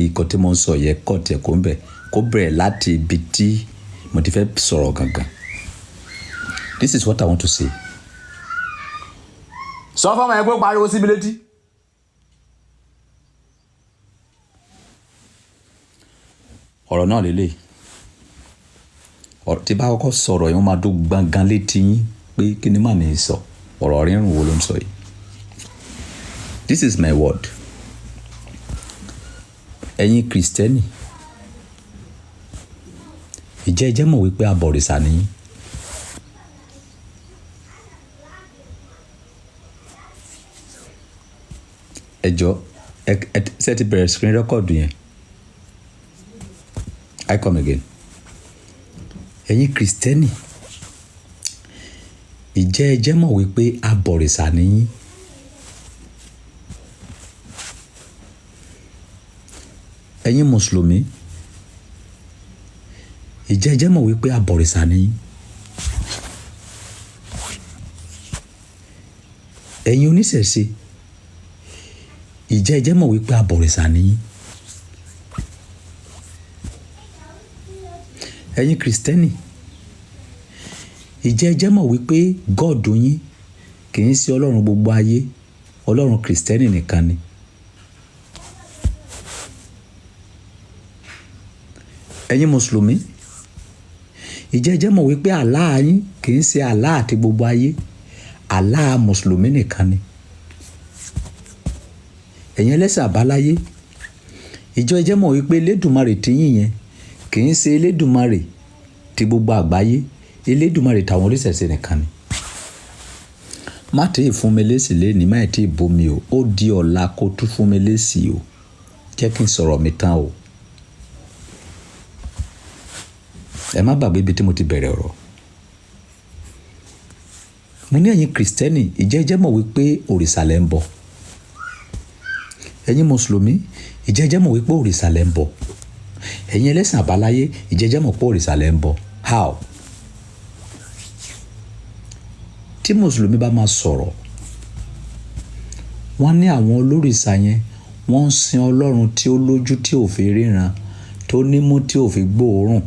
ìkọ́ tí mo ń sọ yẹ kọ́ tẹ̀ kó bẹ̀rẹ̀ láti ibi tí mo ti fẹ́ sọ̀rọ̀ gangan. This is what I want to say. Sọ fún ọmọ yẹn pé pariwo sí mi létí. Ọ̀rọ̀ náà lélẹ̀. Tí bá kọ́kọ́ sọ̀rọ̀ yẹn wọ́n máa dún gbọ̀ngàn létí yín pé kí ni màá ní sọ. Ọ̀rọ̀ rírùn wo ló ń sọ yìí. This is my word. Ẹ̀yin kristẹni, ìjẹ́ ẹjẹ́ mọ̀ wípé abọ̀rìṣà ni yín. Ẹjọ́ ṣé ti bẹ̀rẹ̀ screen record yẹn. I come again. Ẹ̀yin kristẹni, ìjẹ́ ẹjẹ́ mọ̀ wípé abọ̀rìṣà ni yín. Ẹ̀yin musulumi, ìjẹ́ ẹjẹ́ mọ̀ wípé abọ̀rìṣà ni yín. Ẹ̀yin oníṣẹ̀ṣe, ìjẹ́ ẹjẹ́ mọ̀ wípé abọ̀rìṣà ni yín. Ẹ̀yin kristẹni, ìjẹ́ ẹjẹ́ mọ̀ wípé God yín kì í ṣe ọlọ́run gbogbo ayé, ọlọ́run kristẹni nìkan ni. Ẹ̀yin musulumi, ìjẹ́ ẹjẹ́ mọ̀ wípé Allah yín kì í ṣe Allah àti gbogbo ayé, Allah musulumi nìkan ni. Ẹ̀yin ẹlẹ́sìn àbáláyé, ìjọ ẹjẹ́ mọ̀ wípé Elédùmarè tí yín yẹn kì í ṣe Elédùmarè ti gbogbo àgbáyé, Elédùmarè tàwọn oníṣẹ̀ṣe nìkan ni. Má tí ì fún mi lésì lénìí, má tí ì bú mi o, ó di ọ̀la kó tún fún mi lésì o, jẹ́ kí n sọ̀rọ̀ mi tán o. Ẹ má gbàgbé ibi tí mo ti bẹ̀rẹ̀ ọ̀rọ̀. Mo ní ẹ̀yin kristẹni, ìjẹ́ ẹjẹ́ mọ̀ wípé òrìṣà lẹ ń bọ. Ẹ̀yin mùsùlùmí, ìjẹ́ ẹjẹ́ mọ̀ wípé òrìṣà lẹ ń bọ. Ẹ̀yin ẹlẹ́sìn àbáláyé, ìjẹ́ ẹjẹ́ mọ̀ pé òrìṣà lẹ ń bọ. How? Tí mùsùlùmí bá máa sọ̀rọ̀, wọ́n ní àwọn olórìṣà yẹn wọ́n ń sin ọlọ́run tí ó lójú tí ò fi ríran, tó nímú tí ò fi gbóòórùn.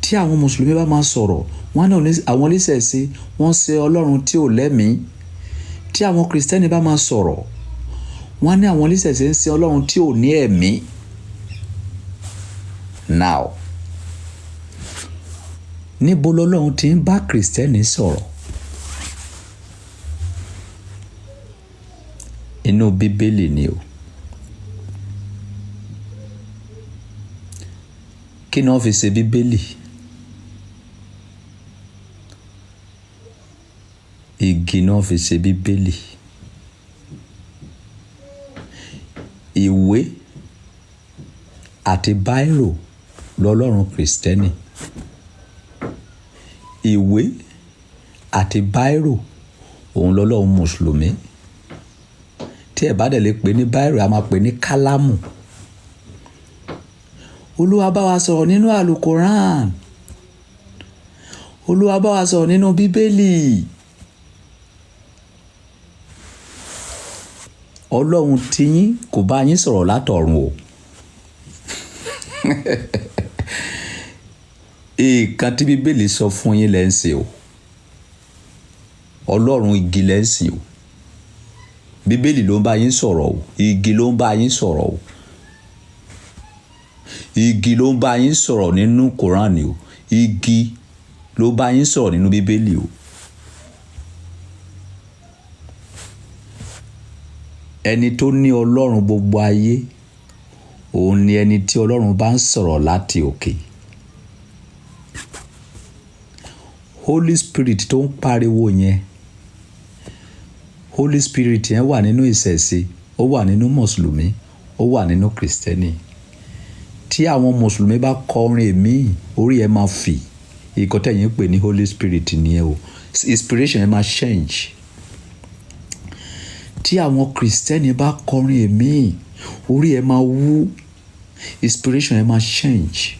Tí àwọn mùsùlùmí bá máa sọ̀rọ̀, wọ́n ní àwọn oníṣẹ̀ṣe wọ́n ń sin ọlọ́run tí ò lẹ́mìí. Tí àwọn kristẹni bá máa sọ̀rọ̀, wọ́n ní àwọn oníṣẹ̀ṣe ń sin ọlọ́run tí ò ní ẹ̀mí. Now, níbo lọ́lọ́run ti ń bá kristẹni sọ̀rọ̀? Inú bíbélì ni o. Kí ni wọ́n fi ṣe bíbélì? Igi ni wọ́n fi ṣe bíbélì. Ìwé àti báírò lọ́lọ́run kristẹni. Ìwé àti báírò òun lọ́lọ́run mùsùlùmí. Tí ẹ bá dẹ̀ lè pè ní báírò, a máa pè ní kálámù. Olúwa bá wa sọ̀rọ̀ nínú àlùkòrán. Olúwa bá wa sọ̀rọ̀ nínú bíbélì. Ọlọ́run tí yín kò bá yín sọ̀rọ̀ látọ̀run o. Èèkan tí bíbélì sọ fún yín lẹ́ ń ṣe o. Ọlọ́run igi lẹ́ ń sìn o. Bíbélì ló ń bá yín sọ̀rọ̀ o. Igi ló ń bá yín sọ̀rọ̀ o. Igi ló ń bá yín sọ̀rọ̀ nínú Kòránì o. Igi ló bá yín sọ̀rọ̀ nínú bíbélì o. Ẹni tó ní ọlọ́run gbogbo ayé, òun ni ẹni tí ọlọ́run bá ń sọ̀rọ̀ láti òkè. Holy Spirit tó ń pariwo yẹn, Holy Spirit yẹn wà nínú ìṣẹ̀ṣe, ó wà nínú mùsùlùmí, ó wà nínú kristẹni. Tí àwọn mùsùlùmí bá kọrin èmi, orí ẹ máa fì. Ìkọ́tẹ̀ yẹn pè ní Holy Spirit nìyẹn o. Inspiration ẹ máa change. Tí àwọn kristẹni bá kọrin èmi, orí ẹ máa wú. Inspiration ẹ máa change.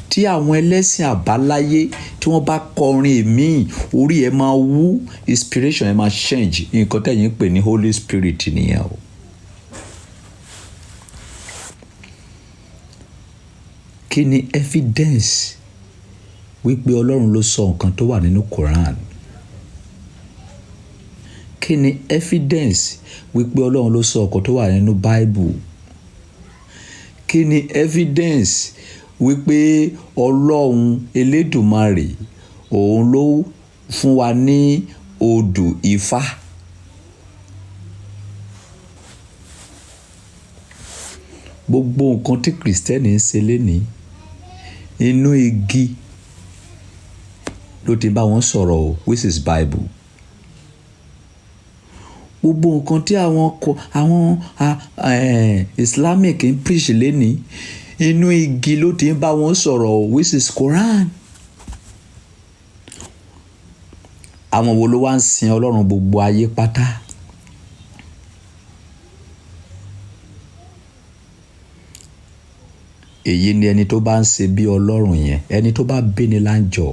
Tí àwọn ẹlẹ́sìn àbáláyé tí wọ́n bá kọrin èmi, orí ẹ máa wú. Inspiration ẹ máa change. Ìkọ́tẹ̀ yẹn pè ní Holy Spirit nìyẹn o. kí ni evidence wípé Ọlọ́run ló sọ nǹkan tó wà nínú Quran? Kí ni evidence wípé Ọlọ́run ló sọ nǹkan tó wà nínú Bible? Kí ni evidence wípé Ọlọ́run Elédùmarè òun ló fún wa ní odù Ifá? Gbogbo nǹkan tí kristẹni ń ṣe lénìí, inú igi ló ti bá wọn sọ̀rọ̀ o, which is Bible. Gbogbo nǹkan tí àwọn Islamic ń preach lénìí, inú igi ló ti bá wọn sọ̀rọ̀ o, which is Quran. Àwọn wo ló wá ń sin Ọlọ́run gbogbo ayé pátá? Èyí ni ẹni tó bá ń ṣe bí Ọlọ́run yẹn, ẹni tó bá bí ni láńjọ.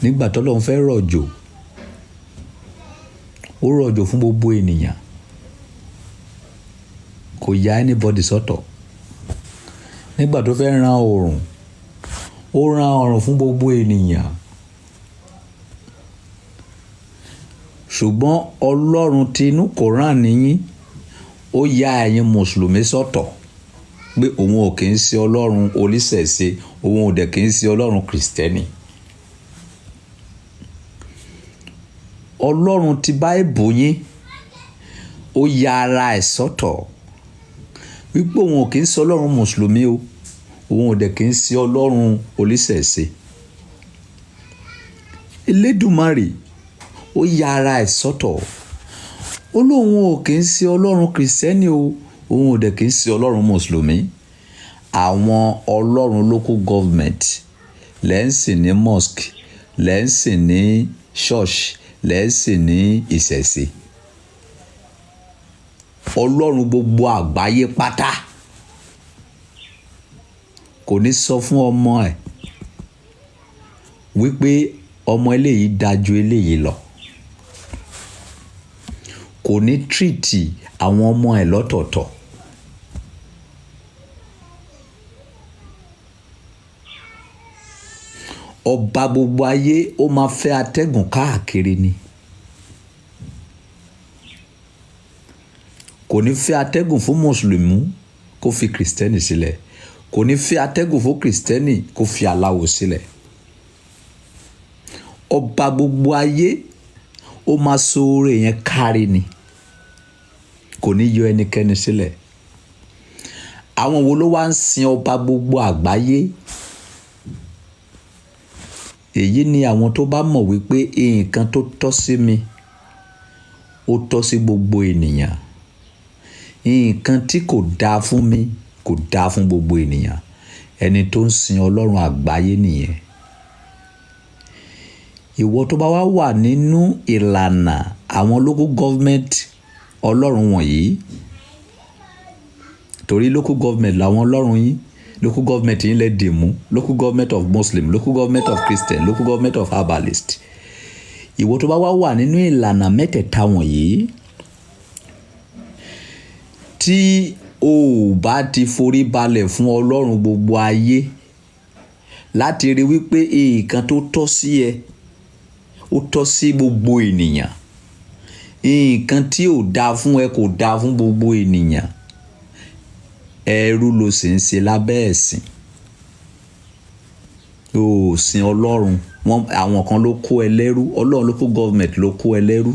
Nígbà t'Ọlọ́run fẹ́ rọ̀jò, ó rọ̀jò fún gbogbo ènìyàn, kò yà anybody sọ́tọ̀. Nígbà tó fẹ́ rán oòrùn, ó rán oòrùn fún gbogbo ènìyàn. Ṣùgbọ́n Ọlọ́run ti inú Quran yín, ó yà ẹ̀yin mùsùlùmí sọ́tọ̀ pé òun ò kì í ṣe Ọlọ́run oníṣẹ̀ṣe, òun ò dẹ̀ kì í ṣe Ọlọ́run kristẹni. Ọlọ́run ti Bible yín, ó ya ara ẹ̀ sọ́tọ̀ wípé òun ò kì í ṣe Ọlọ́run mùsùlùmí o, òun ò dẹ̀ kì í ṣe Ọlọ́run oníṣẹ̀ṣe. Elédùmarè ó ya ara ẹ̀ sọ́tọ̀, ó lóun ò kì í ṣe Ọlọ́run kristẹni o, òun ò dẹ̀ kì í ṣe Ọlọ́run mùsùlùmí. Àwọn Ọlọ́run local government lẹ́ǹsìn ní mosque, lẹ́ǹsìn ní church, lẹ́ǹsìn ní ìṣẹ̀ṣe. Ọlọ́run gbogbo àgbáyé pátá kò ní sọ fún ọmọ ẹ̀ wípé ọmọ eléyìí dájú eléyìí lọ. Kò ní tírìtì àwọn ọmọ ẹ̀ lọ́tọ̀ọ̀tọ̀. Ọba gbogbo ayé ó máa fẹ́ atẹ́gùn káàkiri ni. Kò ní fẹ́ atẹ́gùn fún mùsùlùmí kó fi kristẹni sílẹ̀. Kò ní fẹ́ atẹ́gùn fún kristẹni kó fi aláwo sílẹ̀. Ọba gbogbo ayé ó máa so oore yẹn kárí ni. Kò ní yọ ẹnikẹ́ni sílẹ̀. Àwọn wo ló wá ń sin ọba gbogbo àgbáyé? Èyí ni àwọn tó bá mọ̀ wípé nǹkan tó tọ́ sí mi, ó tọ́ sí gbogbo ènìyàn. Nǹkan tí kò dáa fún mi, kò dáa fún gbogbo ènìyàn. Ẹni tó ń sin Ọlọ́run àgbáyé nìyẹn. Ìwọ tó bá wá wà nínú ìlànà àwọn local government Ọlọ́run wọ̀nyí, torí local government làwọn Ọlọ́run yín, local government yín lè dìmú, local government of Muslim, local government of Christian, local government of herbalist. Ìwọ tó bá wà nínú ìlànà mẹ́tẹ̀ẹ̀ta wọ̀nyí, tí o bá ti forí balẹ̀ fún Ọlọ́run gbogbo ayé láti rí wípé nǹkan tó tọ́ sí ẹ, ó tọ́ sí gbogbo ènìyàn. Nǹkan tí ò dáa fún ẹ kò dáa fún gbogbo ènìyàn. Ẹrú ló sì ń ṣe lábẹ́ ẹ̀sìn. O ò sin Ọlọ́run. Àwọn kan ló kó ẹ lẹ́rú. Ọlọ́run local government ló kó ẹ lẹ́rú.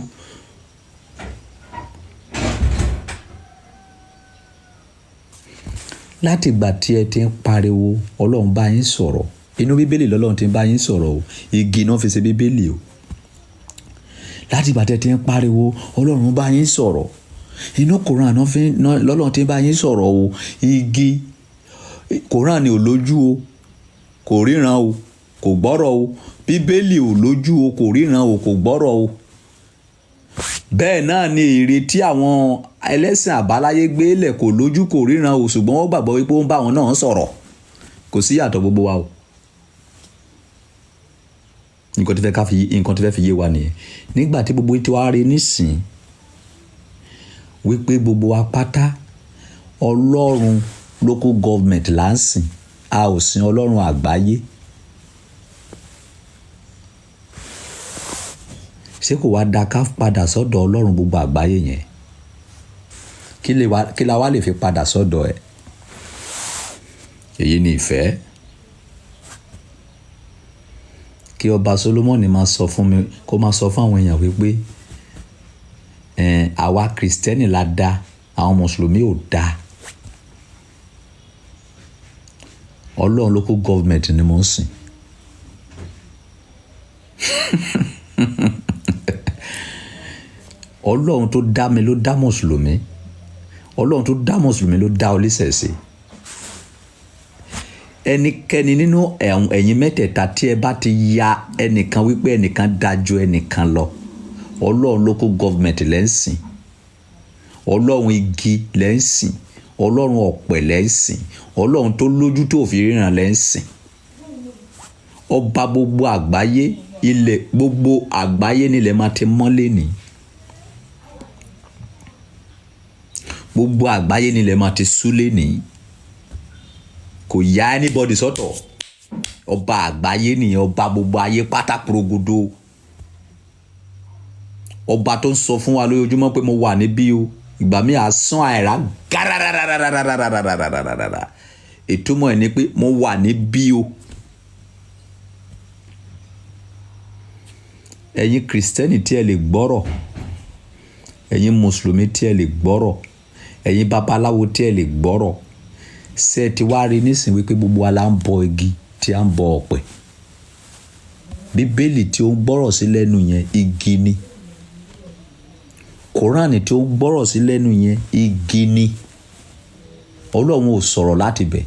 Láti ìgbà tí ẹ ti ń pariwo Ọlọ́run bá yín sọ̀rọ̀, inú Bíbélì lọ́lọ́run ti ń bá yín sọ̀rọ̀ o. Igi náà fi ṣe Bíbélì o. Láti ìgbà tí ẹ ti ń pariwo Ọlọ́run bá yín sọ̀rọ̀, inú Quran lọ́lọ́run ti ń bá yín sọ̀rọ̀ o. Igi Quran ni ò lójú o, kò ríran o, kò gbọ́rọ̀ o. Bíbélì ò lójú o, kò ríran o, kò gbọ́rọ̀ o. Bẹ́ẹ̀ náà ni ère tí àwọn ẹlẹ́sìn àbáláyé gbé lẹ̀ kò lójú, kò ríran o, ṣùgbọ́n wọ́n gbàgbọ́ wípé ó ń bá wọn náà sọ̀rọ̀. Kò sí yàtọ̀ gbogbo wa o. Nǹkan tí fẹ́ fi yé wa nìyẹn. Nígbà tí gbogbo tí wàá rí nísìn wípé gbogbo wa pátá Ọlọ́run local government là ń sìn, a ò sìn Ọlọ́run àgbáyé. Ṣé kò wá da ká padà sọ́dọ̀ Ọlọ́run gbogbo àgbáyé yẹn? Kí la wá lè fi padà sọ́dọ̀ ẹ̀? Èyí ni ìfẹ́. Kí ọba Solomoni máa sọ fún mi, kó máa sọ fún àwọn èèyàn wípé àwa kristẹni la dá, àwọn mùsùlùmí ò dá. Ọlọ́run local government ni mo ń sìn. Ọlọ́run tó dá mi ló dá mùsùlùmí. Ọlọ́run tó dá mùsùlùmí ló dá oníṣẹ̀ṣe. Ẹnikẹ́ni nínú ẹ̀yin mẹ́tẹ̀ẹ̀ta tí ẹ bá ti ya ẹnìkan wípé ẹnìkan dájú ẹnìkan lọ, Ọlọ́run local government lẹ́ ń sìn. Ọlọ́run igi lẹ́ ń sìn. Ọlọ́run ọ̀pẹ lẹ́ ń sìn. Ọlọ́run tó lójú tó fi ríran lẹ́ ń sìn. Ọba gbogbo àgbáyé, ilẹ̀ gbogbo àgbáyé nílẹ̀ máa ti mọ́lé ní. Gbogbo àgbáyé nílẹ̀ máa ti súlé ní. Kò yá anybody sọ́tọ̀. Ọba àgbáyé nìyẹn, ọba gbogbo ayé pátá porogodo. Ọba tó ń sọ fún wa lójoojúmọ́ pé mo wà níbí o. Ìgbà mi àsán àìrá gárárárárárárárárárá. Ìtumọ̀ ẹ̀ ni pé mo wà níbí o. Ẹ̀yin kristẹni tí ẹ lè gbọ́rọ̀, ẹ̀yin mùsùlùmí tí ẹ lè gbọ́rọ̀, ẹ̀yin babaláwo tí ẹ lè gbọ́rọ̀, ṣé ẹ ti wá rí nísìnyí wípé gbogbo wa la ń bọ igi tí a ń bọ ọ̀pẹ? Bíbélì tí ó ń gbọ́rọ̀ sí lẹ́nu yẹn igi ni. Kòránì tí ó ń gbọ́rọ̀ sí lẹ́nu yẹn igi ni. Ọlọ́run ò sọ̀rọ̀ láti bẹ̀.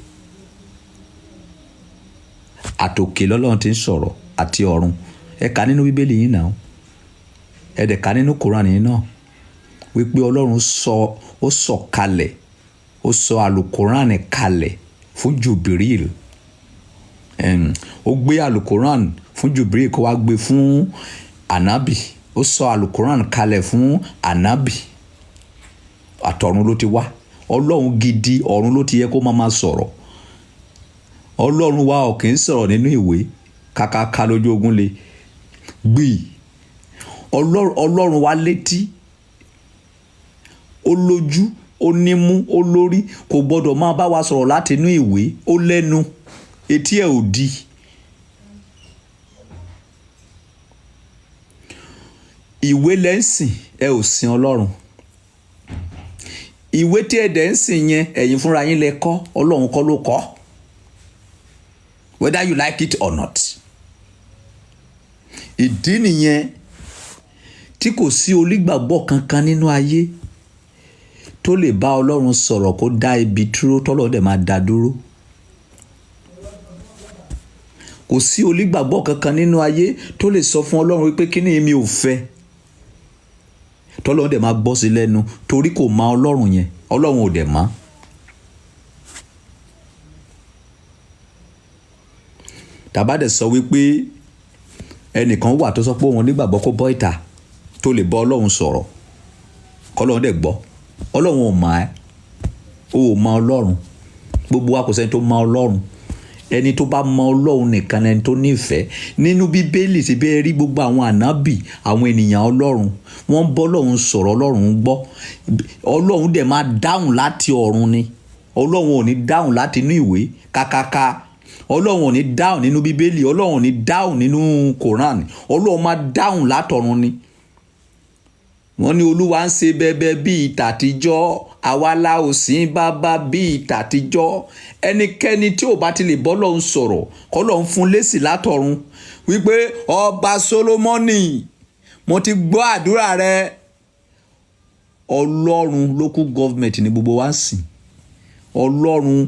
Àtòkè lọ́lọ́run ti ń sọ̀rọ̀ àti ọ̀run. Ẹ kà nínú Bíbélì yín náà. Ẹ dẹ̀ kà nínú Kòránì yín náà wípé Ọlọ́run ó sọ kalẹ̀, ó sọ àlùkòránì kalẹ̀ fún Jubril. Ó gbé àlùkòránì fún Jubril kó wá gbé fún Ànábì. Ó sọ àlùkòránì kalẹ̀ fún Ànábì. Àtọ̀run ló ti wá. Ọlọ́run gidi ọ̀run ló ti yẹ kó máa sọ̀rọ̀. Ọlọ́run wa ò kì í sọ̀rọ̀ nínú ìwé kàkàkà lójú ogun le gbì. Ọlọ́run wa létí, ó lójú, ó nímú, ó lórí, kò gbọdọ̀ máa bá wa sọ̀rọ̀ láti inú ìwé. Ó lẹ́nu, etí ẹ̀ ò di. Ìwé lẹ́ ń sìn, ẹ ò sìn Ọlọ́run. Ìwé tí ẹ dẹ̀ ń sìn yẹn ẹ̀yin fúnra yín lẹ kọ́, Ọlọ́run kọ́ ló kọ́. Whether you like it or not. Ìdí nìyẹn tí kò sí onígbàgbọ́ kankan nínú ayé tó lè bá Ọlọ́run sọ̀rọ̀ kó dá ibi dúró tọ́lọ́run dẹ̀ máa dá dúró. Kò sí onígbàgbọ́ kankan nínú ayé tó lè sọ fún Ọlọ́run wípé kí ni mi ò fẹ́. Tọ́lọ́run dẹ̀ máa gbọ́ sí lẹ́nu torí kò mọ Ọlọ́run yẹn. Ọlọ́run ò dẹ̀ mọ̀. Tàbá dẹ̀ sọ wípé ẹnìkan wà tó sọ pé òun nígbàgbọ́ kó bọ́ ìta tó lè bọ́ Ọlọ́run sọ̀rọ̀ k'Ọlọ́run dẹ̀ gbọ́. Ọlọ́run ò mọ̀ ẹ́. O ò mọ Ọlọ́run. Gbogbo wa kò sẹ́ni tó mọ Ọlọ́run. Ẹni tó bá mọ Ọlọ́run nìkan ẹni tó nífẹ̀ẹ́. Nínú Bíbélì sì bẹ́ẹ̀ rí gbogbo àwọn ànábì, àwọn ènìyàn Ọlọ́run. Wọ́n ń bọ́ Ọlọ́run sọ̀rọ̀, Ọlọ́run ń gbọ́. Ọlọ́run dẹ̀ máa dáhùn láti ọ̀run ni. Ọlọ́run ò ní dáhùn láti inú ìwé kàkàkà. Ọlọ́run ò ní dáhùn nínú Bíbélì. Ọlọ́run ò ní dáhùn nínú Kòránì. Ọlọ́run máa dáhùn látọ̀run ni. Wọ́n ní Olúwa ń ṣe bẹbẹ bíi tàtijọ́, àwa la ò sìn bàbá bíi tàtijọ́. Ẹnikẹ́ni tí ò bá ti lè bọ́ Ọlọ́run sọ̀rọ̀ k'Ọlọ́run fún lésì látọ̀run wípé ọba Solomoni, mo ti gbọ́ àdúrà rẹ. Ọlọ́run local government ni gbogbo wa ń sìn. Ọlọ́run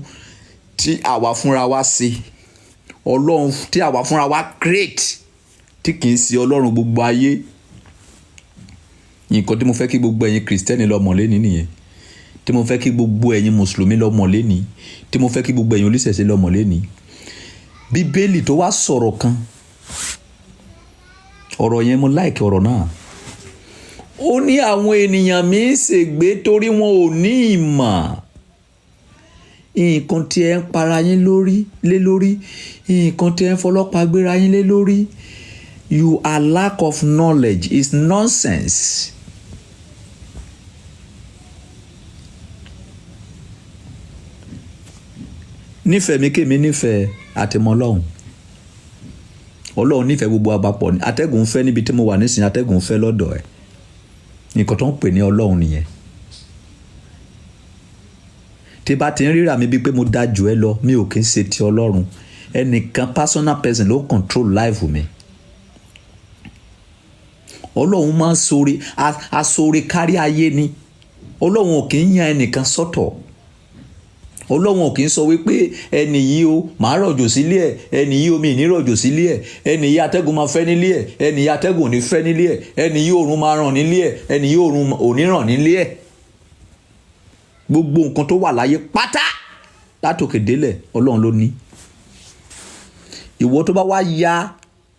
tí àwa fúnra wa ṣe. Ọlọ́run tí àwa fúnra wa create, tí kì í ṣe Ọlọ́run gbogbo ayé. Nǹkan tí mo fẹ́ kí gbogbo ẹ̀yin kristẹni lọ mọ̀ lẹ́ni nìyẹn. Tí mo fẹ́ kí gbogbo ẹ̀yin mùsùlùmí lọ mọ̀ lẹ́ni. Tí mo fẹ́ kí gbogbo ẹ̀yin oníṣẹ̀ṣe lọ mọ̀ lẹ́ni. Bíbélì tó wá sọ̀rọ̀ kan. Ọ̀rọ̀ yẹn mo like ọ̀rọ̀ náà. Ó ní àwọn ènìyàn mi ń ṣègbé torí wọn ò ní ìmọ̀. nǹkan tí ẹ ń para yín lé lórí, nǹkan tí ẹ ń fọlọ́pàá gbéra yín lé lórí, you are lack of knowledge, is nonsense. Nífẹ̀ẹ́ mi kémi nífẹ̀ẹ́ àtìmọ́ Ọlọ́run. Ọlọ́run nífẹ̀ẹ́ gbogbo àpapọ̀ ni. Atẹ́gùn fẹ́ níbi tí mo wà nísìnyí, atẹ́gùn fẹ́ lọ́dọ̀ ẹ̀. Nǹkan tó ń pè ní Ọlọ́run nìyẹn. Tí bá ti ń ríra mi bíi pé mo da jù ẹ lọ, mi ò kí ń ṣe ti Ọlọ́run. Ẹnìkan personal person ló control life mi. Ọlọ́run máa ń sọ̀rọ̀, asọ̀rọ̀ kárí ayé ni. Ọlọ́run ò kì í yan ẹnìkan sọ́tọ̀. Ọlọ́run ò kì í sọ wípé ẹni yìí o máa rọ̀jò sílé ẹ̀, ẹni yìí omi ní rọ̀jò sílé ẹ̀, ẹni yìí atẹ́gùn máa fẹ́ nílé ẹ̀, ẹni yìí atẹ́gùn ò ní fẹ́ nílé ẹ̀, ẹni yìí òòrùn máa ràn nílé ẹ̀, ẹni yìí òòrùn ò ní ràn nílé ẹ̀. Gbogbo nǹkan tó wà láyé pátá látòkè délẹ̀ Ọlọ́run ló ní. Ìwọ tó bá wá ya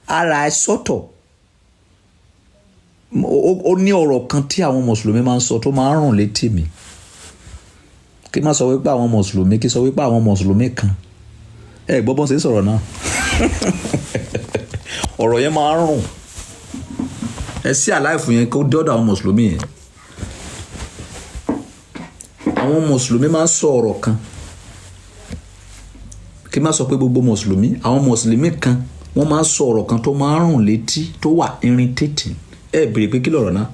ara ẹ sọ́tọ̀, ó ní ọ̀rọ̀ kan tí àwọn mùsùlùmí máa ń sọ tó máa ń rùn létí mi. Kí má sọ wípé àwọn mùsùlùmí, kí sọ wípé àwọn mùsùlùmí kan. Gbọ́ bọ́n ṣe sọ̀rọ̀ náà. Ọ̀rọ̀ yẹn máa ń rùn. Ẹ sí àláìfù yẹn kó dọ́dọ̀ àwọn mùsùlùmí yẹn. Àwọn mùsùlùmí máa ń sọ ọ̀rọ̀ kan. Kí má sọ pé gbogbo mùsùlùmí, àwọn mùsùlùmí kan wọ́n máa ń sọ ọ̀rọ̀ kan tó máa ń rùn létí, tó wà irritating. Béèrè pé kí lọ̀rọ̀ náà?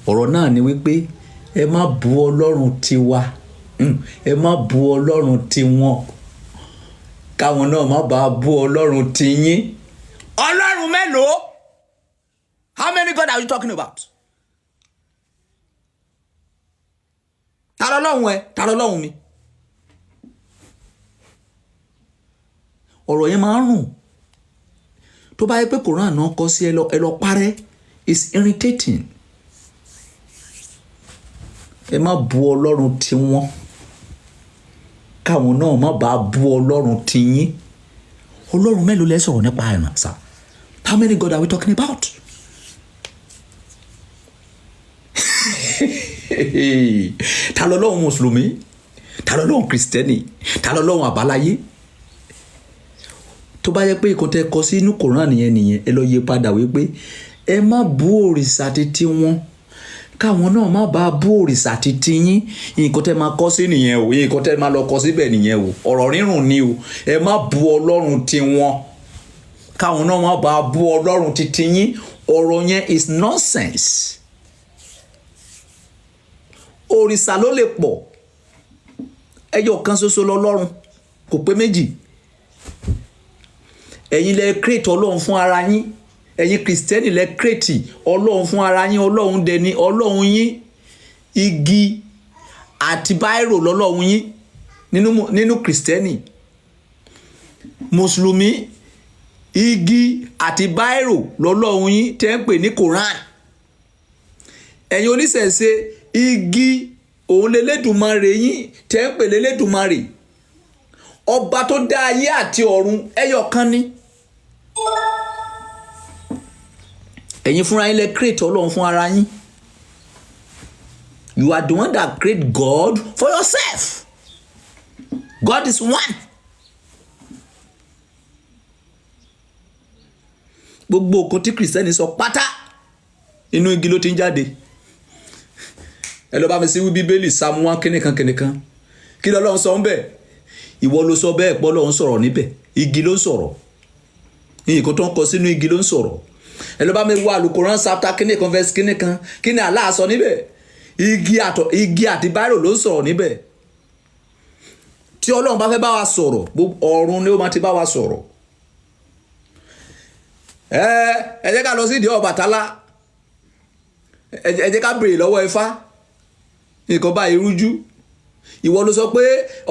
Ọ̀rọ̀ náà ni wípé ẹ má bu Ọlọ́run tiwa, ẹ má bu Ọlọ́run tiwọn, káwọn náà má bàa bu Ọlọ́run tiyín. Ọlọ́run mélòó? How many God are you talking about? Ta lọ́lọ́run ẹ? Ta lọ́lọ́run mi? Ọ̀rọ̀ yẹn máa ń rùn. Tó bá yẹ pé Quran náà kọ sí ẹ lọ parẹ́, it's irritating. Ẹ má bu Ọlọ́run tiwọn, káwọn náà má bàa bu Ọlọ́run tiyín. Ọlọ́run mélòó lẹ sọ̀rọ̀ nípa ẹ̀ràn sá? How many God are we talking about? Ta lọ́lọ́run mùsùlùmí? Ta lọ́lọ́run kristẹni? Ta lọ́lọ́run àbáláyé? Tó bá yẹ pé ìkọ́ tẹ kọ sínú Quran nìyẹn, ẹ lọ yí padà wípé ẹ má bu òrìṣà títí wọn, káwọn náà má bàa bú òrìṣà títí yín. Nǹkan tẹ́ máa kọ́ sí nìyẹn o, nǹkan tẹ́ máa lọ kọ́ síbẹ̀ nìyẹn o. Ọ̀rọ̀ rírùn ni o. Ẹ má bú Ọlọ́run tiwọn, káwọn náà má bàa bú Ọlọ́run títí yín. Ọ̀rọ̀ yẹn is nonsense. Òrìṣà ló lè pọ̀, ẹyọ kan ṣoṣo lọ́lọ́run, kò pé méjì. Ẹ̀yin lẹ create Ọlọ́run fún ara yín. Ẹ̀yin kristẹni lẹ create Ọlọ́run fún ara yín. Ọlọ́run dẹ̀ ni Ọlọ́run yín. Igi àti báírò lọ́lọ́run yín nínú kristẹni. Mùsùlùmí, igi àti báírò lọ́lọ́run yín tẹ́ ń pè ní Quran. Ẹ̀yin oníṣẹ̀ṣe, igi òun lélẹ́dùmarè yín tẹ́ ń pè lélẹ́dùmarè. Ọba tó dá ayé àti ọ̀run ẹyọ kan ni. Ẹ̀yin fúnra yín lẹ create Ọlọ́run fún ara yín. You are the one that create God for yourself. God is one. Gbogbo nǹkan tí kristẹni sọ pátá inú igi ló ti ń jáde. Ẹ lọ bá mi sí Bíbélì Sáàmù 1 kìnìkan. Kí lọ́lọ́run sọ ń bẹ̀? Ìwọ ló sọ bẹ́ẹ̀ pé Ọlọ́run sọ̀rọ̀ níbẹ̀. Igi ló ń sọ̀rọ̀. Nǹkan tó ń kọ sínú igi ló ń sọ̀rọ̀. Ẹ lọ bá mi wá Al-Quran chapter kìnìkan verse kìnìkan. Kí ni Allah sọ níbẹ̀? Igi àti báírò ló ń sọ̀rọ̀ níbẹ̀. Tí Ọlọ́run bá fẹ́ bá wa sọ̀rọ̀, ọ̀run ni ó máa ti bá wa sọ̀rọ̀. Ẹ jẹ́ ká lọ sí ìdí Ọbàtálá. Ẹ jẹ́ ká béèrè lọ́wọ́ Ifá. Nǹkan bá irújú. Ìwọ ló sọ pé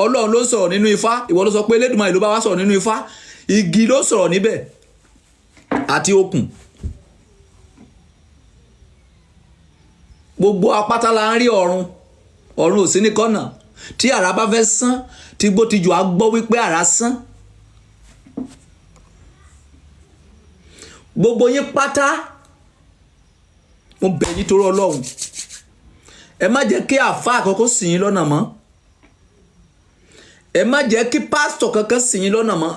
Ọlọ́run ló sọ̀rọ̀ nínú Ifá. Ìwọ ló sọ pé Elédùmarè ló bá wa sọ̀rọ̀ nínú Ifá. Igi ló sọ̀rọ̀ níbẹ̀ àti okùn. Gbogbo apáta la ń rí ọ̀run. Ọ̀run ò sí ní kọ́nà. Tí àrá bá fẹ́ sán, tí gbó ti jù á gbọ́ wípé àrá sán. Gbogbo yín pátá, mo bẹ̀ yín torí Ọlọ́run. Ẹ má jẹ́ kí àfáà àkọ́kọ́ ṣì yín lọ́nà mọ́. ẹ má jẹ́ kí pásítọ̀ kankan ṣì yín lọ́nà mọ́,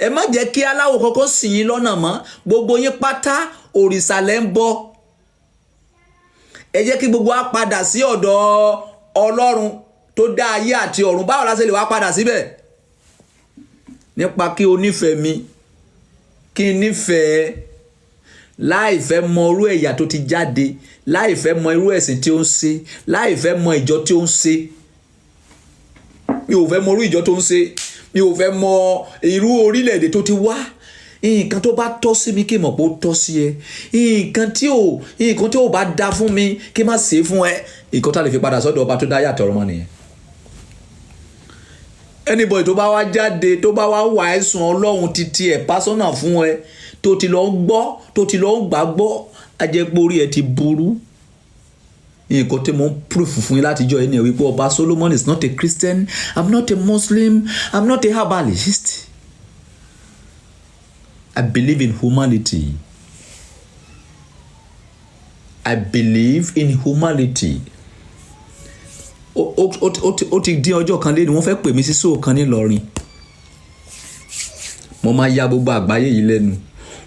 ẹ má jẹ́ kí aláwo kankan ṣì yín lọ́nà mọ́, gbogbo yín pátá òrìṣà lẹ́ ń bọ. Ẹ jẹ́ kí gbogbo wa padà sí ọ̀dọ̀ Ọlọ́run tó dá ayé àti ọ̀run. Báwo la ṣe lè wá padà síbẹ̀? Nípa kí o nífẹ̀ẹ́ mi, kí n nífẹ̀ẹ́, láì fẹ́ mọ irú ẹ̀yà tó ti jáde, láì fẹ́ mọ irú ẹ̀sìn tí ó ń ṣe, láì fẹ́ mọ ìjọ tí ó ń ṣe. Mi ò fẹ́ mọ irú ìjọ tó ń ṣe, mi ò fẹ́ mọ irú orílẹ̀-èdè tó ti wá. Nǹkan tó bá tọ́ sí mi kí n mọ̀ pé ó tọ́ sí ẹ. Nǹkan tí ò bá dá fún mi kí n má ṣe fún ẹ. Nǹkan tá lè fi padà sọ́dọ̀ ọba tó dá ayé àti ọ̀run mọ́ nìyẹn. Anybody tó bá wá jáde tó bá wá wà ẹ̀sùn Ọlọ́run títí ẹ̀ pásọ́nà fún ẹ tó ti lọ gbọ́ tó ti lọ gbàgbọ́, ajẹ́pórí ẹ ti burú. Nǹkan tí mo ń proof fún yín látijọ́ ẹni ẹ̀ wípé ọba Solomon is not a Christian, I'm not a Muslim, I'm not a herbalist. I believe in humanity. I believe in humanity. Ó ti dín ọjọ́ kan lé ní wọ́n fẹ́ pè mí sí show kan ní Ìlọrin. Mo máa ya gbogbo àgbáyé yìí lẹ́nu.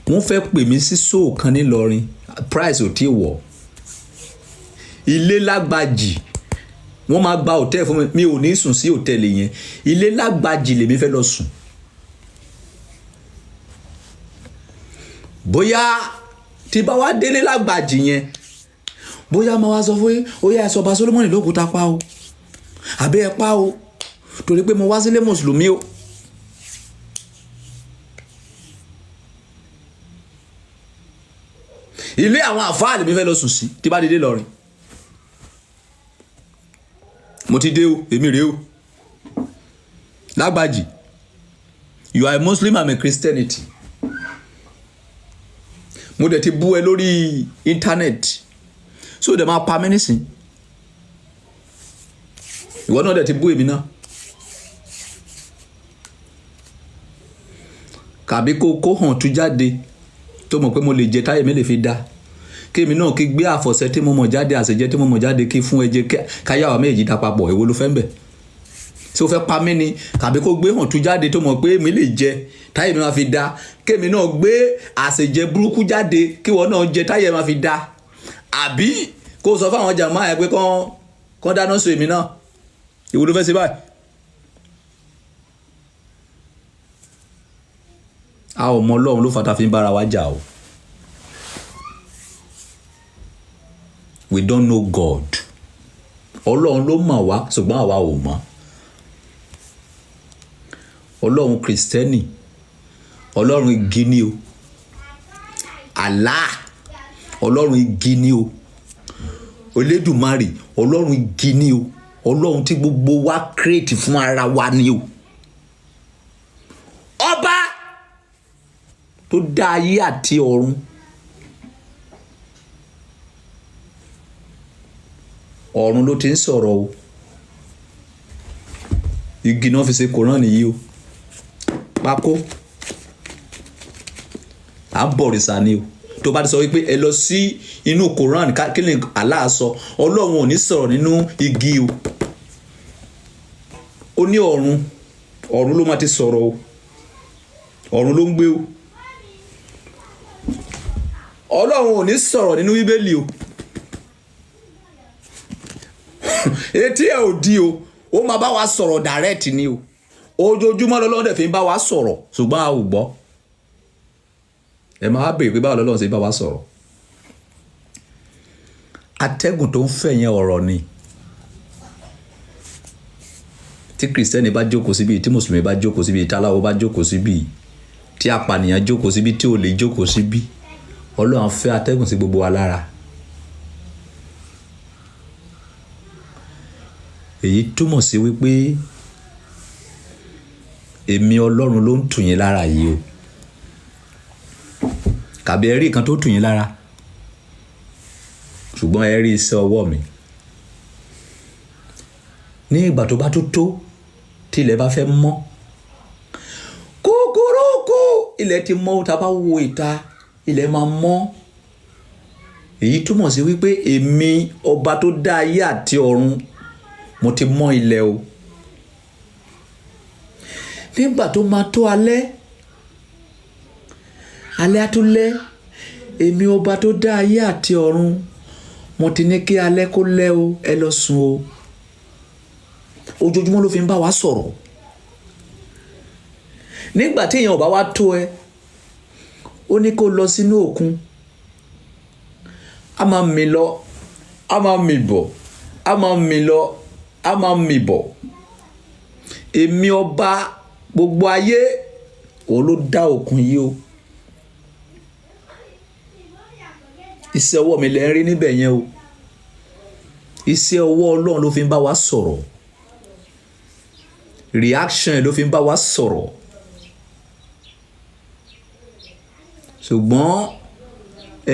Wọ́n fẹ́ pè mí sí show kan ní Ìlọrin. Price ò tí wọ̀. Ilé Lágbàjì. Wọ́n máa gba hòtẹ́ẹ̀lì fún mi. Mi ò ní sùn sí hòtẹ́ẹ̀lì yẹn. Ilé Lágbàjì lèmi fẹ́ lọ sùn. Bóyá tí bá wá délé Lágbàjì yẹn, bóyá máa wá sọ fún yín, ó yá ọba Solomon lókúta pa o, àbí ẹ pa o, torí pé mo wá sílé mùsùlùmí o. Ilé àwọn àfáà lèmi fẹ́ lọ sùn sí tí bá dédé Ìlọrin. Mo ti dé o, èmi rèé o. Lágbàjì, you are a Muslim, I'm a Christianity. Mo dẹ̀ ti bú ẹ lórí íńtánẹ́ẹ̀tì, so dẹ̀ máa pa mí nísìn. Ìwọ náà dẹ̀ ti bú èmi náà. Kàbí kó hàn tú jáde tó mọ̀ pé mo lè jẹ táyé mi lè fi dá. Kémi náà kí gbé àfọ̀ṣẹ tí mo mọ̀ jáde, àṣejẹ tí mo mọ̀ jáde kí fún ẹjẹ káyàwó méjì dá papọ̀. Èwo ló fẹ́ ń bẹ̀? Tí ó fẹ́ pa mí ni, kàbí kó gbé hàn tú jáde tó mọ̀ pé èmi lè jẹ táyé mi máa fi dá. Kémi náà gbé àṣejẹ burúkú jáde kí wọ́n náà jẹ táyé máa fi dá. Àbí kó sọ fáwọn jàmáà ẹ pé kán dáná sun èmi náà. Èwo ló fẹ́ ṣe báyìí? A ò mọ Ọlọ́run ló fata fi ń bára wa jà o. We don't know God. Ọlọ́run ló mọ̀ wá ṣùgbọ́n àwa ò mọ̀. Ọlọ́run kristẹni, Ọlọ́run igi ni o. Allah, Ọlọ́run igi ni o. Olódùmarè, Ọlọ́run igi ni o. Ọlọ́run tí gbogbo wa create fún ara wa ni o. Ọba tó dá ayé àti ọ̀run. Ọ̀run ló ti ń sọ̀rọ̀ o. Igi náà fi ṣe Kòránì yìí o. Pákó. À ń bọ̀rìṣà ni o. Tó bá ti sọ wípé ẹ lọ sí inú Kòránì kí ni Allah sọ, Ọlọ́run ò ní sọ̀rọ̀ nínú igi o. Ó ní ọ̀run ló máa ti sọ̀rọ̀ o. Ọ̀run ló ń gbé o. Ọlọ́run ò ní sọ̀rọ̀ nínú Bíbélì o. Etí ẹ̀ ò di o. Ó máa bá wa sọ̀rọ̀ direct ni o. Ojoojúmọ́ lọ́lọ́run dẹ̀ fi ń bá wa sọ̀rọ̀ ṣùgbọ́n a ò gbọ́. Ẹ máa béèrè pé báwo lọ́lọ́run ṣe bá wa sọ̀rọ̀. Atẹ́gùn tó ń fẹ́ yẹn ọ̀rọ̀ ni. Tí kristẹni bá jókòó síbi, tí mùsùlùmí bá jókòó síbi, tí aláwo bá jókòó síbi, tí apànìyàn jókòó síbi, tí olè jókòó síbi, Ọlọ́run fẹ́ atẹ́gùn sí gbogbo wa lára. Èyí túmọ̀ sí wípé èmi Ọlọ́run ló ń tù yín lára yìí o. Kàbí ẹ rí nǹkan tó tù yín lára, ṣùgbọ́n ẹ rí iṣẹ́ ọwọ́ mi. Ní ìgbà tó bá tó tí ilẹ̀ bá fẹ́ mọ́, kúkúrúkú ilẹ̀ ti mọ́, tá bá wo ìta ilẹ̀ máa mọ́. Èyí túmọ̀ sí wípé èmi ọba tó dá ayé àti ọ̀run mo ti mọ́ ilẹ̀ o. nígbà tó máa tó alẹ́ á tún lẹ́, èmi ọba tó dá ayé àti ọ̀run mo ti ní kí alẹ́ kó lẹ́ o, ẹ lọ sùn o. Ojoojúmọ́ ló fi ń bá wa sọ̀rọ̀. Nígbà tí èèyàn ò bá wá tó ẹ, ó ní kó lọ sínú òkun, a máa mì lọ, a máa mì bọ̀, a máa mì lọ, a máa mì bọ̀. Èmi ọba gbogbo ayé òun ló dá òkun yìí o. Iṣẹ́ ọwọ́ mi lẹ ń rí níbẹ̀ yẹn o. Iṣẹ́ ọwọ́ Ọlọ́run ló fi ń bá wa sọ̀rọ̀. Reaction ló fi ń bá wa sọ̀rọ̀. Ṣùgbọ́n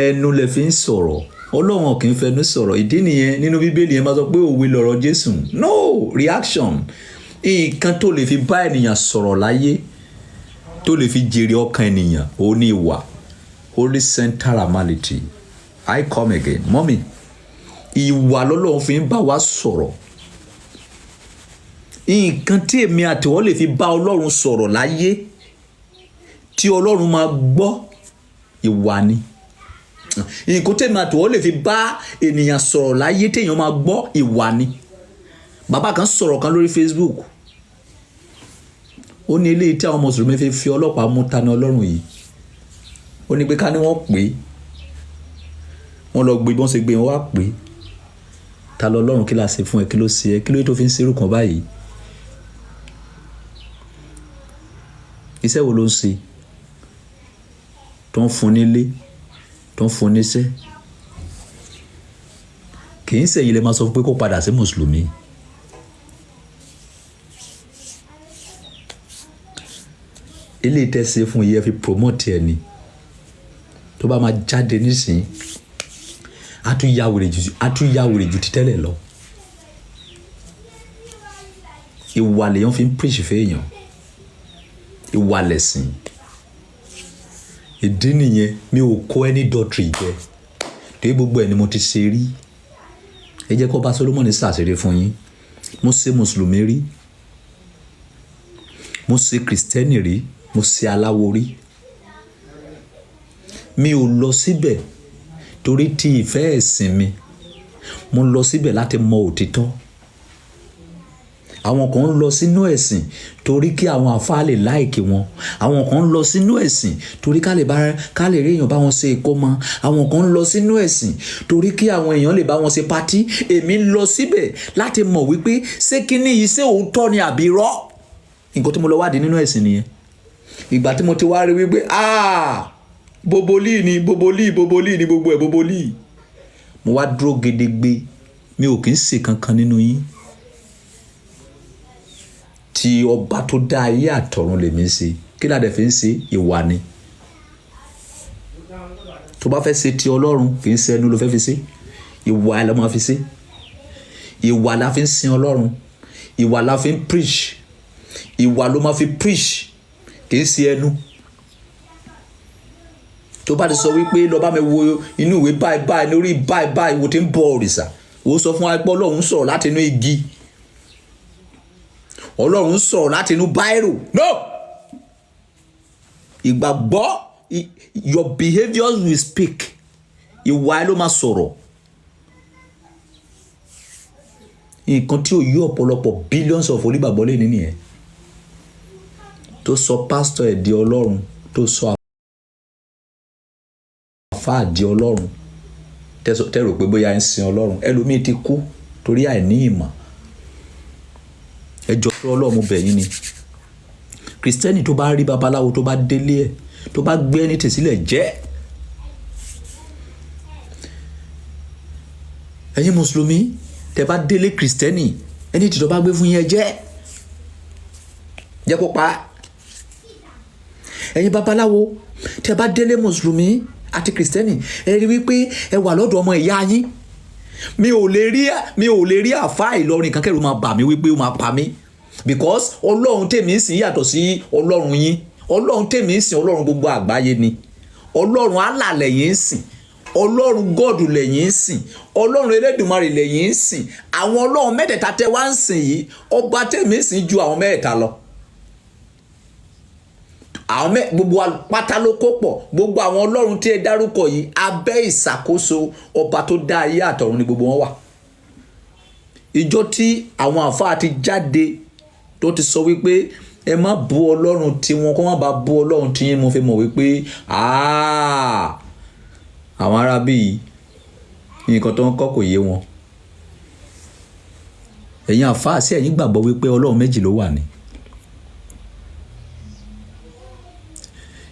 ẹnu lẹ fi ń sọ̀rọ̀. Ọlọ́run kì í fẹnu sọ̀rọ̀. Ìdí nìyẹn nínú Bíbélì yẹn máa sọ pé òwe lọ̀rọ̀ Jésù. No reaction. Nǹkan tó lè fi bá ènìyàn sọ̀rọ̀ láyé, tó lè fi jèrè ọkàn ènìyàn, ó ní ìwà. Holy centrality. I come again. Mommy, ìwà lọ́lọ́run fi ń bá wa sọ̀rọ̀. Nǹkan tí èmi àti wọ́n lè fi bá Ọlọ́run sọ̀rọ̀ láyé, tí Ọlọ́run máa gbọ́, ìwà ni. Nǹkan tí èmi àti wọ́n lè fi bá ènìyàn sọ̀rọ̀ láyé tí èèyàn máa gbọ́, ìwà ni. Bàbá kan sọ̀rọ̀ kan lórí Facebook. Ó ní eléyìí tí àwọn mùsùlùmí fi ọlọ́pàá mú Tani Ọlọ́run yìí. Ó ní pé ká ní wọ́n pè é, wọ́n lọ gbé bí wọ́n ṣe gbé wọn wá pè é. Ta lọ Ọlọ́run, kí la ṣe fún ẹ, kí ló ṣe ẹ, kí ló yẹ tó fi ń ṣerú kan báyìí. Iṣẹ́ wo ló ń ṣe? Tó ń fún nílé, tó ń fún níṣẹ́. Kì í ṣe èyí lè máa sọ pé kó padà sí mùsùlùmí. Ilé ìtẹ́sẹ̀ fún iye fi promote ẹni. Tó bá máa jáde nísìnyí, a tún ya wèrè ju ti tẹ́lẹ̀ lọ. Ìwà lèèyàn fi ń preach fẹ́yàn. Ìwà lẹ̀sìn. Ìdí nìyẹn mi ò kó any doctrine jẹ. Torí gbogbo ẹ̀ ni mo ti ṣe rí. Ẹ jẹ́ kó bá Solomon ṣàṣírí fún yín. Mo ṣe mùsùlùmí rí. Mo ṣe kristẹni rí. Mo ṣe aláwo rí. Mi ò lọ síbẹ̀ torí ti ìfẹ́ ẹ̀sìn mi. Mo lọ síbẹ̀ láti mọ òtítọ́. Àwọn kan ń lọ sínú ẹ̀sìn torí kí àwọn àfáà lè láìkì wọn. Àwọn kan ń lọ sínú ẹ̀sìn torí ká lè rí èèyàn bá wọn ṣe ìkómọ. Àwọn kan ń lọ sínú ẹ̀sìn torí kí àwọn èèyàn lè bá wọn ṣe pátí. Èmi ń lọ síbẹ̀ láti mọ̀ wípé ṣé kíní yìí ṣé òótọ́ ni àbí irọ́. Nǹkan tí mo lọ wádìí nínú ẹ̀sìn nìyẹn. Ìgbà tí mo ti wá rí wípé bobolí ni gbogbo ẹ̀ bobolí. Mo wá dúró gedegbe. Mi ò kì í ṣe kankan nínú yín. Tí ọba tó dá ayé àtọ̀run lèmi ṣe. Kí la dẹ̀ fi ń ṣe? Ìwà ni. Tó bá fẹ́ ṣe ti Ọlọ́run, kì í ṣe ẹnu ló fẹ́ fi ṣe. Ìwà la máa fi ṣe. Ìwà la fi ń sin Ọlọ́run. Ìwà la fi ń preach. Ìwà ló máa fi preach. Kì í ṣe ẹnu. Tó bá ti sọ wípé lọ bá mi wo inú ìwé báyìí lórí báyìí wo ti ń bọ òrìṣà. Ó sọ fún wa pé Ọlọ́run sọ̀rọ̀ láti inú igi. Ọlọ́run sọ̀rọ̀ láti inú báírò. No! Ìgbàgbọ́, your behaviours will speak. Ìwà ló máa sọ̀rọ̀. Nǹkan tí ò yí ọ̀pọ̀lọpọ̀ billions of onígbàgbọ́ lé nínú yẹn. Tó sọ pásítọ̀ ẹ̀ di Ọlọ́run, tó sọ àfáà di Ọlọ́run. Tẹ́rò pé bóyá ń sin Ọlọ́run. Ẹlòmíì ti kú torí àìní ìmọ̀. Ẹjọ́ tó Ọlọ́run mo bẹ̀ yín ni. Kristẹni tó bá rí babaláwo tó bá délé ẹ̀, tó bá gbé ẹni tì sílẹ̀ jẹ́. Ẹ̀yin mùsùlùmí tẹ́ bá délé kristẹni, ẹni tí tó bá gbé fún yín jẹ́. Jẹ́ kó pa. Ẹ̀yin babaláwo tẹ́ bá délé mùsùlùmí àti kristẹni, ẹ rí wípé ẹ wà lọ́dọ̀ ọmọ ìyá yín. Mi ò lè rí àfáà Ìlọrin kan kẹ́rù máa bà mí wípé ó máa pa mí. Because Ọlọ́run tèmi ń sìn yàtọ̀ sí Ọlọ́run yín. Ọlọ́run tèmi ń sìn Ọlọ́run gbogbo àgbáyé ni. Ọlọ́run Allah lẹ̀yin ń sìn. Ọlọ́run God lẹ̀yin ń sìn. Ọlọ́run Elédùmarè lẹ̀yin ń sìn. Àwọn Ọlọ́run mẹ́tẹ̀ẹ̀ta tẹ́ wá ń sìn yìí, ọba tèmi ń sìn ju àwọn mẹ́tẹ̀ẹ̀ta lọ. àwọn gbogbo pátá ló kó pọ̀, gbogbo àwọn ọlọ́run tí ẹ dárúkọ yìí abẹ́ ìṣàkóso ọba tó dá ayé àtọ̀run ni gbogbo wọn wà. Ìjọ tí àwọn àfáà ti jáde tó ti sọ wípé ẹ má bú ọlọ́run tiwọn kó má bá bú ọlọ́run tiyín, mo fi mọ̀ wípé àwọn arábí nǹkan tó ń kọ́ kò yé wọn. Ẹ̀yin àfáà sí ẹ̀yin gbàgbọ́ wípé ọlọ́run méjì ló wà ní.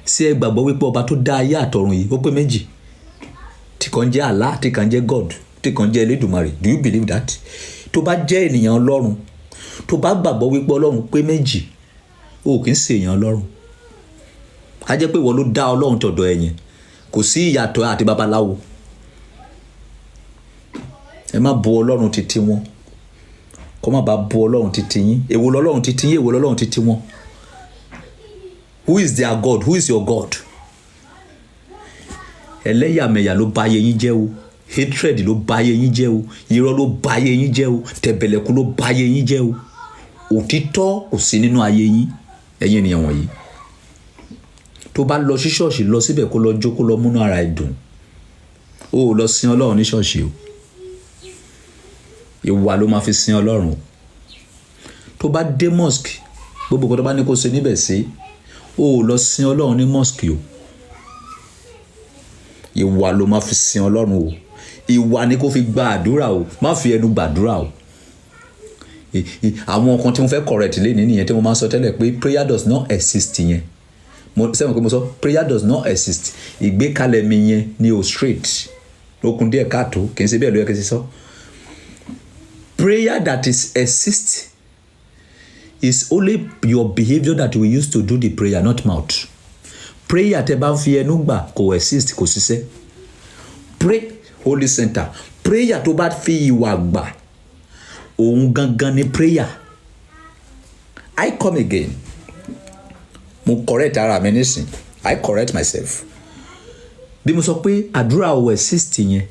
Sí ẹ gbàgbọ́ wípé ọba tó dá ayé àtọ̀run yìí ó pé méjì, tí kan jẹ́ Allah, tí kan jẹ́ God, tí kan jẹ́ Elédùmarè. Do you believe that? Tó bá jẹ́ ènìyàn ọlọ́run, tó bá gbàgbọ́ wípé ọlọ́run pé méjì, ó kì í ṣe èèyàn ọlọ́run. A jẹ́ pé ìwọ ló dá ọlọ́run tọ̀dọ̀ ẹ̀yìn, kò sí ìyàtọ̀ àti babaláwo. Ẹ má bú ọlọ́run títí wọn kó má bá bú ọlọ́run títí yín. Èwo lọ́lọ́run títí yín, èwo lọ́lọ́run títí wọn. Who is their God? Who is your God? Ẹlẹ́yàmẹ̀yà ló bà ayé yín jẹ́ o. Hatred ló bà ayé yín jẹ́ o. Irọ́ ló bà ayé yín jẹ́ o. Tẹ̀bẹ̀lẹ̀kú ló bà ayé yín jẹ́ o. Òtítọ́ kò sí nínú ayé yín, ẹ̀yin ènìyàn wọ̀nyí. Tó bá lọ sí ṣọ́ọ̀ṣì, lọ síbẹ̀ kó lọ jó, kó lọ múnú ara ẹ̀ dùn. Ó lọ sin ọlọ́run ní ṣọ́ọ̀ṣì o. Ìwà ló máa fi sin ọlọ́run. Tó bá dé mosque, gbogbo nǹkan tó bá ní kó ṣe níbẹ̀ sí, ó lọ sin ọlọ́run ní mosque o. Ìwà ló máa fi sin ọlọ́run o. Ìwà ni kó fi gba àdúrà o, má fi ẹnu gbàdúrà o. Àwọn kan tí mo fẹ́ correct lé nìyẹn tí mo máa ń sọ tẹ́lẹ̀ pé prayer does not exist yẹn. Sẹ́wọ̀n pé mo sọ prayer does not exist. Ìgbékalẹ̀ mi yẹn ni o straight. Okun díẹ̀ káàtó, kì í ṣe bẹ́ẹ̀ ló yẹ kí n ṣe sọ. Prayer that is exist is only your behaviour that you will use to do the prayer, not mouth. Prayer tẹ́ bá ń fi ẹnu gbà kò exist, kò ṣiṣẹ́. Pray, holy center. Prayer tó bá fi ìwà gbà, òun gangan ni prayer. I come again. Mo correct ara mi nísìn. I correct myself. Bí mo sọ pé àdúrà ò exist yẹn,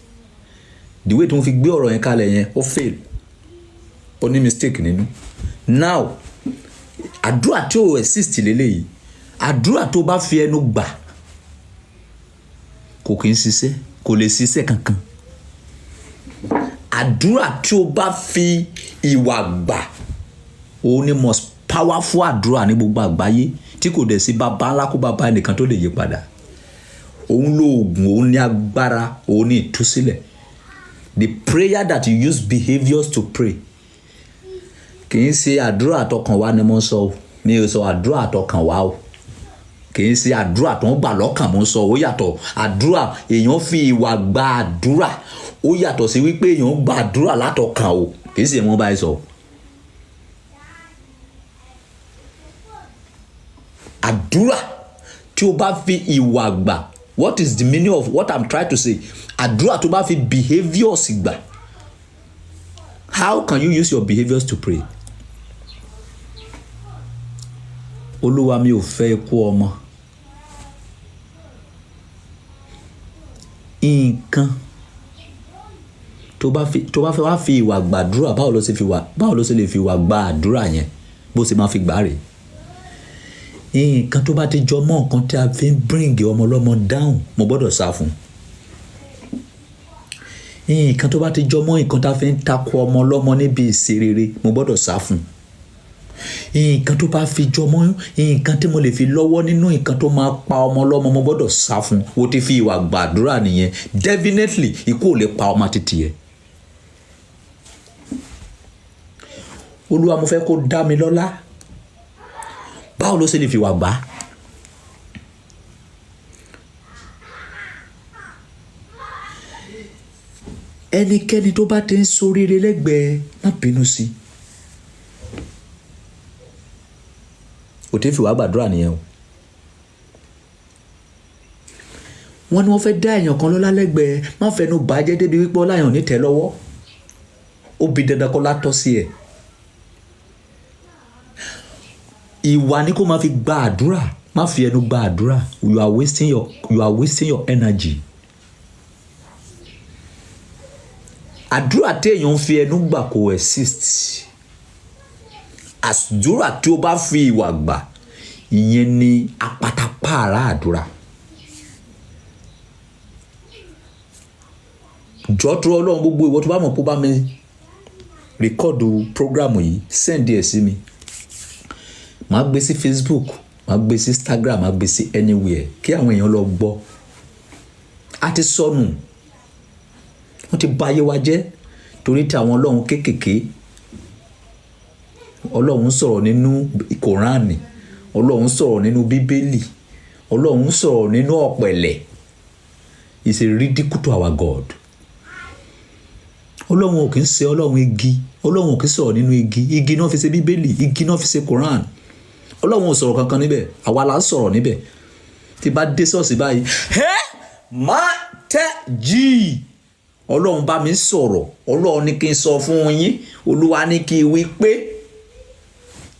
the way tó ń fi gbé ọ̀rọ̀ yẹn kalẹ̀ yẹn, ó fail. Ó ní mistake nínú. Now, àdúrà tí ò exist lélẹ́yìí, àdúrà tó bá fi ẹnu gbà kò kì í ṣiṣẹ́, kò lè ṣiṣẹ́ kankan. Àdúrà tí ó bá fi ìwà gbà, òun ni most powerful àdúrà ní gbogbo àgbáyé, tí kò dẹ̀ sí bàbá ńlá kó bàbá ẹnìkan tó lè yí padà. Òun ló oògùn, òun ní agbára, òun ní ìtúsílẹ̀. The prayer that you use behaviours to pray. Kì í ṣe àdúrà àtọkàn wá ni mo ń sọ o. Mi ò sọ àdúrà àtọkàn wá o. Kì í ṣe àdúrà tó ń gbà lọ́kàn mo ń sọ. Ó yàtọ̀. Àdúrà èèyàn fi ìwà gba àdúrà. Ó yàtọ̀ sí wípé èèyàn gba àdúrà látọkàn o. Kì í ṣe mo bá ẹ sọ. Àdúrà tí o bá fi ìwà gbà. What is the meaning of what I'm trying to say? Àdúrà tó bá fi behaviours gbà. How can you use your behaviours to pray? Olúwa mi ò fẹ́ ikú ọmọ. Nǹkan tó bá fẹ́ wá fi ìwà gbàdúrà, báwo ló ṣe lè fi ìwà gba àdúrà yẹn, bó ṣe máa fi gbà rè. Nǹkan tó bá ti jọ mọ́ nǹkan tí a fi ń bring ọmọ ọlọ́mọ down, mo gbọ́dọ̀ sá fún. Nǹkan tó bá ti jọ mọ́ nǹkan tá a fi ń takò ọmọ ọlọ́mọ níbi ìṣerere, mo gbọ́dọ̀ sá fún. Nǹkan tó bá fi jọ mọ́ nǹkan tí mo lè fi lọ́wọ́ nínú nǹkan tó máa pa ọmọ ọlọ́mọ, mo gbọ́dọ̀ sá fún. O ti fi ìwà gbàdúrà nìyẹn. Definitely ikú ò lè pa ọmọ títí ẹ. Olúwa mo fẹ́ kó dá mi lọ́lá. Báwo ló ṣe lè fi ìwà gbà? Ẹnikẹ́ni tó bá ti ń ṣoríire lẹ́gbẹ̀ẹ́, má bínú sí. Ó ti fi ìwà gbàdúrà nìyẹn o. Wọ́n ní wọ́n fẹ́ dá èèyàn kan lọ́lá lẹ́gbẹ̀ẹ́, má fẹnu bàjẹ́ débi wípé ọláyàn ní tẹ́ lọ́wọ́. Ó bi dandan kó látọ́ sí ẹ̀. Ìwà ni kó máa fi gba àdúrà, má fi ẹnu gba àdúrà. You are wasting your energy. Àdúrà tí èèyàn ń fi ẹnu gbà kò exist. Àdúrà tí ó bá fi ìwà gbà, ìyẹn ni apatapáàrà àdúrà. Jọ̀ọ́ tó Ọlọ́run gbogbo ìwọ tó bá mọ̀ pé bá mi rìkọ́ọ̀dù prógrámù yìí send ẹ̀ sí mi. Màá gbé sí Facebook, màá gbé sí Instagram, màá gbé sí anywhere kí àwọn èèyàn lọ gbọ́. A ti sọnù, wọ́n ti bà ayé wa jẹ́ torí tí àwọn ọlọ́run kéékèèké. Ọlọ́run sọ̀rọ̀ nínú Kòránì, Ọlọ́run sọ̀rọ̀ nínú Bíbélì, Ọlọ́run sọ̀rọ̀ nínú ọ̀pẹ̀lẹ̀. It's a ridicule to our God. Ọlọ́run ò kì í ṣe Ọlọ́run igi, Ọlọ́run ò kì í sọ̀rọ̀ nínú igi náà fi ṣe Bíbélì, igi náà fi ṣe Kòránì. Ọlọ́run ò sọ̀rọ̀ kankan níbẹ̀, àwa la ń sọ̀rọ̀ níbẹ̀. Tí bá dé ṣọ́ọ̀ṣì báyìí, má tẹ́ jí. Ọlọ́run bá mi sọ̀rọ̀, Ọlọ́run ní kí n sọ fún yín, Olúwa ní kí n wí pé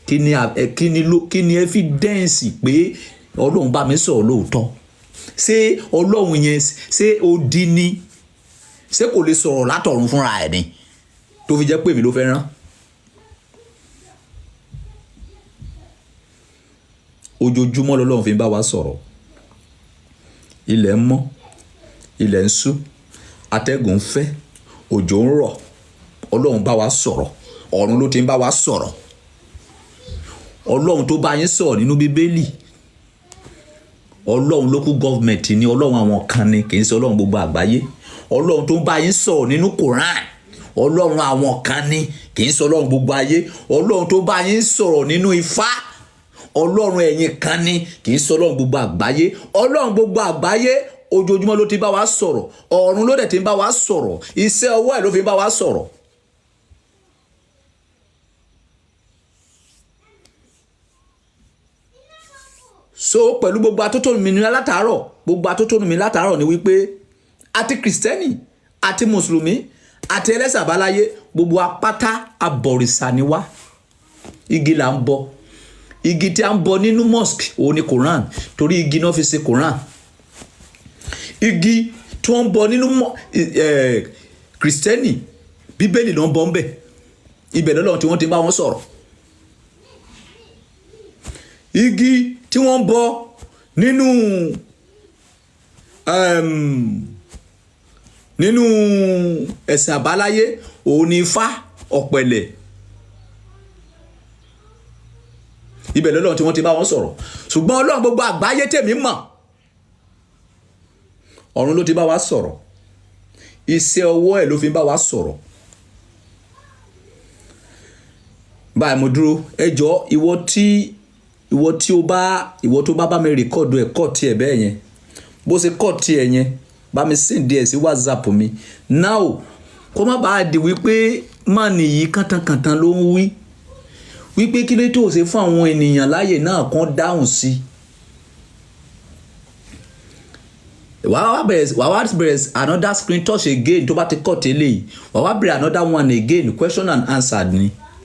kí ni evidence pé Ọlọ́run bá mi sọ̀rọ̀ lóòótọ́. Ṣé Ọlọ́run yẹn ṣé ó di ni? Ṣé kò lè sọ̀rọ̀ látọ̀run fúnra ẹ̀ ni tó fi jẹ́ pé èmi ló fẹ́ rán? Ojoojúmọ́ lọ́lọ́run fi ń bá wa sọ̀rọ̀. Ilẹ̀ ń mọ́, ilẹ̀ ń ṣú, atẹ́gùn ń fẹ́, òjò ń rọ̀. Ọlọ́run bá wa sọ̀rọ̀, ọ̀run ló ti ń bá wa sọ̀rọ̀. Ọlọ́run tó bá yín sọ̀rọ̀ nínú Bíbélì, Ọlọ́run local government ni, Ọlọ́run àwọn kan ni, kì í ṣe Ọlọ́run gbogbo àgbáyé. Ọlọ́run tó ń bá yín sọ̀rọ̀ nínú Quran, Ọlọ́run àwọn kan ni, kì í ṣe Ọlọ́run gbogbo ayé. Ọlọ́run tó bá yín sọ̀rọ̀ nínú Ifá, Ọlọ́run ẹ̀yin kan ni, kì í ṣe Ọlọ́run gbogbo àgbáyé. Ọlọ́run gbogbo àgbáyé ojoojúmọ́ ló ti bá wa sọ̀rọ̀, ọ̀run ló dẹ̀ ti ń bá wa sọ̀rọ̀, iṣẹ́ ọwọ́ ẹ̀ ló fi ń bá wa sọ̀rọ̀. So pẹ̀lú gbogbo atótónu mi látàárọ̀ ni wípé àti kristẹni àti mùsùlùmí àti ẹlẹ́sìn àbáláyé gbogbo apáta abọ̀rìṣà ni wá. Igi là ń bọ, igi tí a ń bọ nínú mosque òun ni Quran, torí igi náà fi ṣe Quran. Igi tí wọ́n ń bọ nínú kristẹni Bíbélì ló ń bọ ń bẹ̀, ibẹ̀ lọ́lọ́run tí wọ́n ti bá wọn sọ̀rọ̀. Igi tí wọ́n ń bọ nínú ẹ̀sìn àbáláyé òun ni Ifá, ọ̀pẹ̀lẹ̀. Ibẹ̀ lọ́lọ́run tí wọ́n ti bá wọn sọ̀rọ̀. Ṣùgbọ́n Ọlọ́run gbogbo àgbáyé tèmi mọ̀, ọ̀run ló ti bá wa sọ̀rọ̀, iṣẹ́ ọwọ́ ẹ̀ ló fi bá wa sọ̀rọ̀. Báyìí mo dúró, ẹ jọ̀ọ́ ìwọ tó bá mi rìkọ́ọ̀dù ẹ̀ kọ́ tiẹ̀ bẹ́ẹ̀ yẹn, bó ṣe kọ́ tiẹ̀ yẹn bá mi send díẹ̀ sí WhatsApp mi now, kó má bàa di wípé má nìyí kàntankàntan ló ń wípé kí ló tó ṣe fún àwọn ènìyàn láàyè náà kan dáhùn sí. wàá bẹ̀rẹ̀ another screen touch again tó bá ti kọ́ tẹ́lẹ̀ yìí, wàá bẹ̀rẹ̀ another one again, question and answer ni.